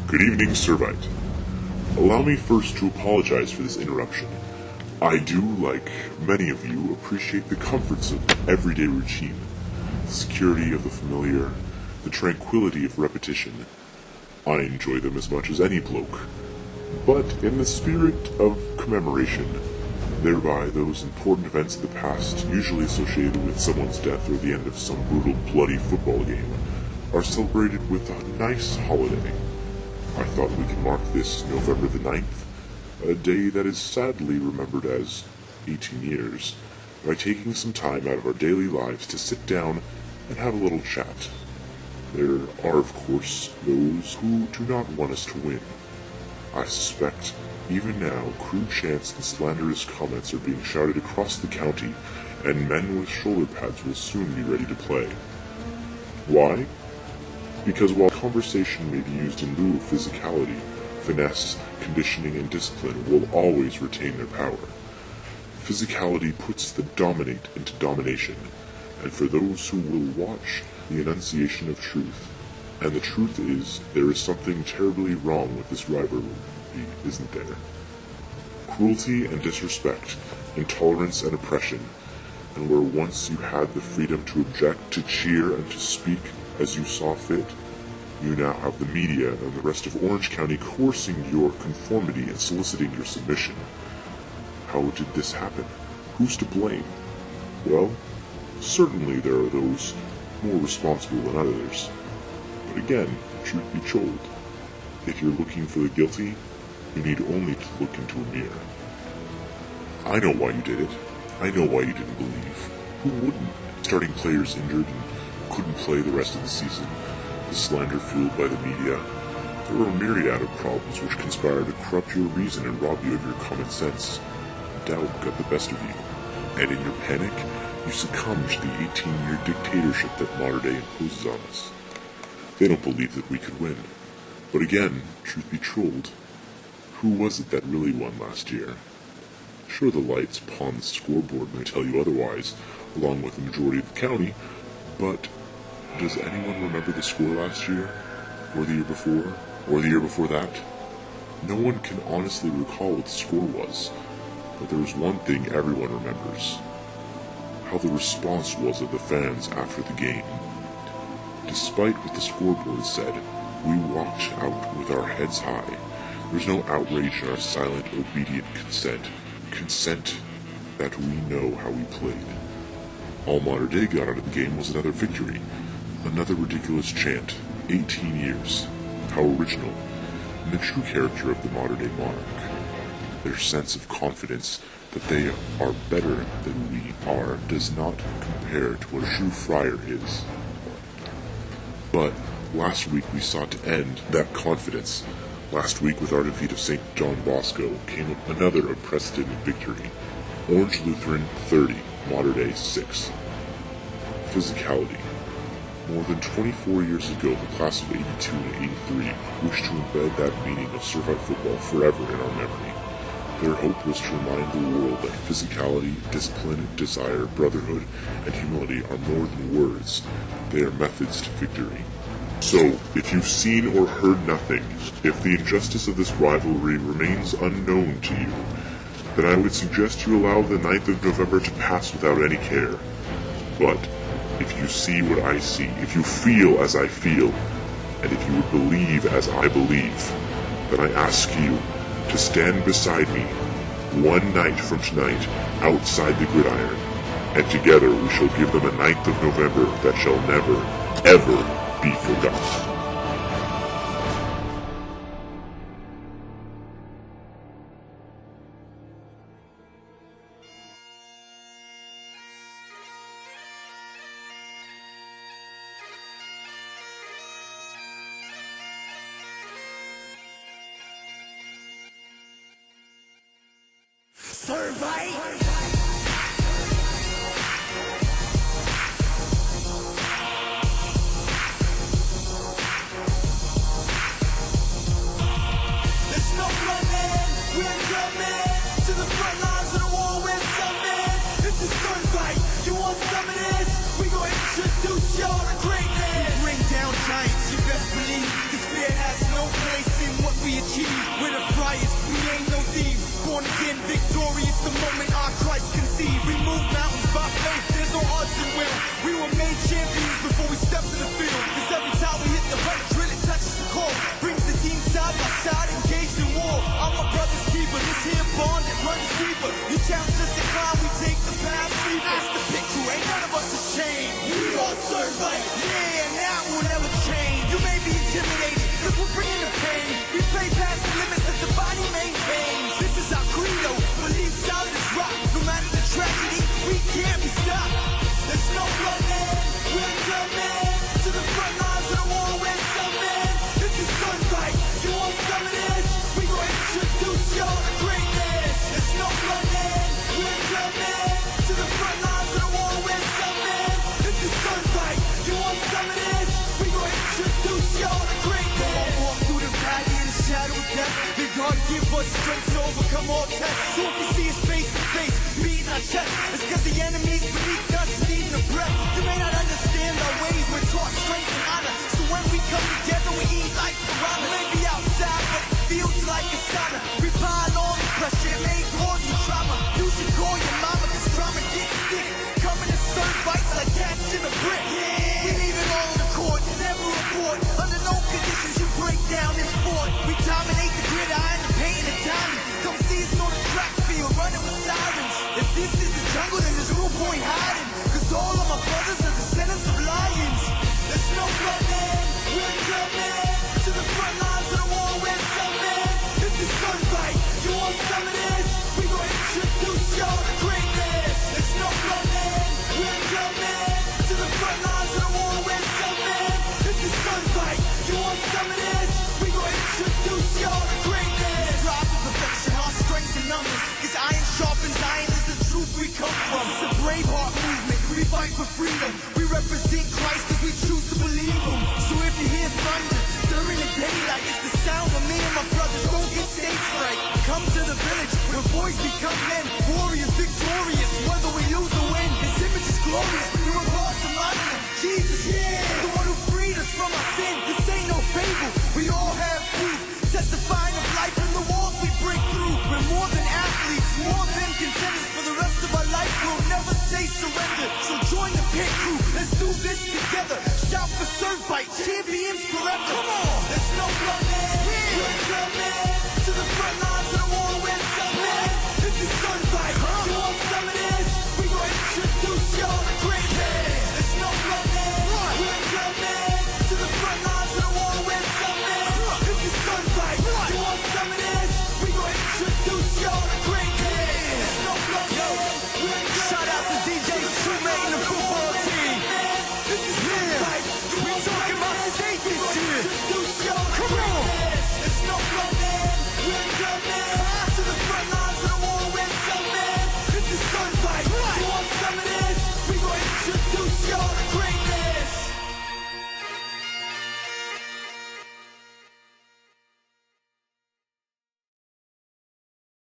Good evening, Servite. Allow me first to apologize for this interruption. I do, like many of you, appreciate the comforts of everyday routine, the security of the familiar, the tranquility of repetition. I enjoy them as much as any bloke. But in the spirit of commemoration, thereby those important events of the past, usually associated with someone's death or the end of some brutal, bloody football game, are celebrated with a nice holiday. I thought we could mark this November the 9th, a day that is sadly remembered as 18 years, by taking some time out of our daily lives to sit down and have a little chat. There are, of course, those who do not want us to win. I suspect, even now, crude chants and slanderous comments are being shouted across the county, and men with shoulder pads will soon be ready to play. Why? Because while conversation may be used in lieu of physicality, finesse, conditioning, and discipline will always retain their power. Physicality puts the dominate into domination, and for those who will watch the enunciation of truth, and the truth is, there is something terribly wrong with this rivalry, isn't there? Cruelty and disrespect, intolerance and oppression, and where once you had the freedom to object, to cheer, and to speak as you saw fit, you now have the media and the rest of Orange County coercing your conformity and soliciting your submission. How did this happen? Who's to blame? Well, certainly there are those more responsible than others. But again, truth be told, if you're looking for the guilty, you need only to look into a mirror. I know why you did it. I know why you didn't believe. Who wouldn't? Starting players injured and couldn't play the rest of the season, the slander fueled by the media. There were a myriad of problems which conspired to corrupt your reason and rob you of your common sense. Doubt got the best of you, and in your panic, you succumbed to the 18-year dictatorship that modern day imposes on us. They don't believe that we could win. But again, truth be told, who was it that really won last year? Sure, the lights upon the scoreboard may tell you otherwise, along with the majority of the county, but does anyone remember the score last year? Or the year before? Or the year before that? No one can honestly recall what the score was, but there is one thing everyone remembers: how the response was of the fans after the game. Despite what the scoreboard said, we walked out with our heads high. There's no outrage in our silent, obedient consent. Consent that we know how we played. All Modern Day got out of the game was another victory. Another ridiculous chant. 18 years. How original. And the true character of the modern day monarch. Their sense of confidence that they are better than we are does not compare to what a true friar is. But last week we sought to end that confidence. Last week, with our defeat of St. John Bosco, came another unprecedented victory. Orange Lutheran 30, Modern Day 6. Physicality. More than 24 years ago, the class of 82 and 83 wished to embed that meaning of Servite football forever in our memory. Their hope was to remind the world that physicality, discipline, desire, brotherhood, and humility are more than words. They are methods to victory. So, if you've seen or heard nothing, if the injustice of this rivalry remains unknown to you, then I would suggest you allow the 9th of November to pass without any care. But, if you see what I see, if you feel as I feel, and if you would believe as I believe, then I ask you to stand beside me one night from tonight outside the gridiron, and together we shall give them a 9th of November that shall never, ever be forgotten. Servite! Y'all the greatness. We bring down giants, you best believe this fear has no place we achieve. We're the friars, we ain't no thieves. Born again, victorious, the moment our Christ conceived. We move mountains by faith, there's no odds and will. We were made champions before we stepped to the field. Cause every time we hit the hunt, drill it touches the core. Brings the team side by side, engaged in war. I'm my brother's keeper, this here bond that runs deeper. You challenge us to climb, we take the path deeper. That's the picture, ain't none of us ashamed. We all Servite, yeah, and that will never change. You may be intimidated, cause we're bringing the pain. We play past the limits that the body maintains. This is our credo, believe solid as rock. No matter the tragedy, we can't be stopped. There's no running, we're coming to the front lines of the war, we're coming. This is Servite, you want some of this? We gon' introduce y'all to greatness. There's no running, we're coming to the front lines of the war, we're coming. This is Servite, you want some of this? We gon' introduce y'all to greatness. Go on, walk through the valley in the shadow of death. May God give us strength to overcome all tests. So if you see us face to face, beating our chest, it's cause the enemy's beneath us, needing a breath. You may not understand our ways, we're taught strength and honor. So when we come together, we eat like piranha. Maybe outside, but it feels like a sauna. We pile on the pressure, it may cause you trauma. You should call your mama, cause trauma gets thick. Coming to Servite like cats in a brick. We leave it all on the court, never report. Under no conditions you break down this fort. We dominate the gridiron and paint a diamond. Come see us on the track field, running with sirens. If this is the jungle, then there's no point hiding. Cause all of my brothers are descendants of lions. There's no running, we're coming to the front lines of the war, we're coming. This is Servite, you want some of this? We gon' introduce y'all to greatness. There's no running, we're coming to the front lines of the war, we're coming. This is Servite, you want some of this? We gon' introduce y'all to greatness. Strive for perfection, our strengths and numbers. Cause iron sharpens iron is the truth we come from. It's a brave heart movement, we fight for freedom. We represent Christ cause we choose to believe him. So if you hear thunder during the daylight, it's the sound of me and my brothers. Don't get stage fright. Come to the village where boys become men. Warriors victorious, whether we lose or win. His image is glorious, we were born to honor him. Jesus, yeah, the one who freed us from our sin. This ain't no fable, we all have proof. Testifying of life in the walls we break through. We're more than athletes, more than contenders. For the rest of our life we'll never say surrender. So join the pit crew, let's do this together. Shout for Servite, champions forever. Come on, let's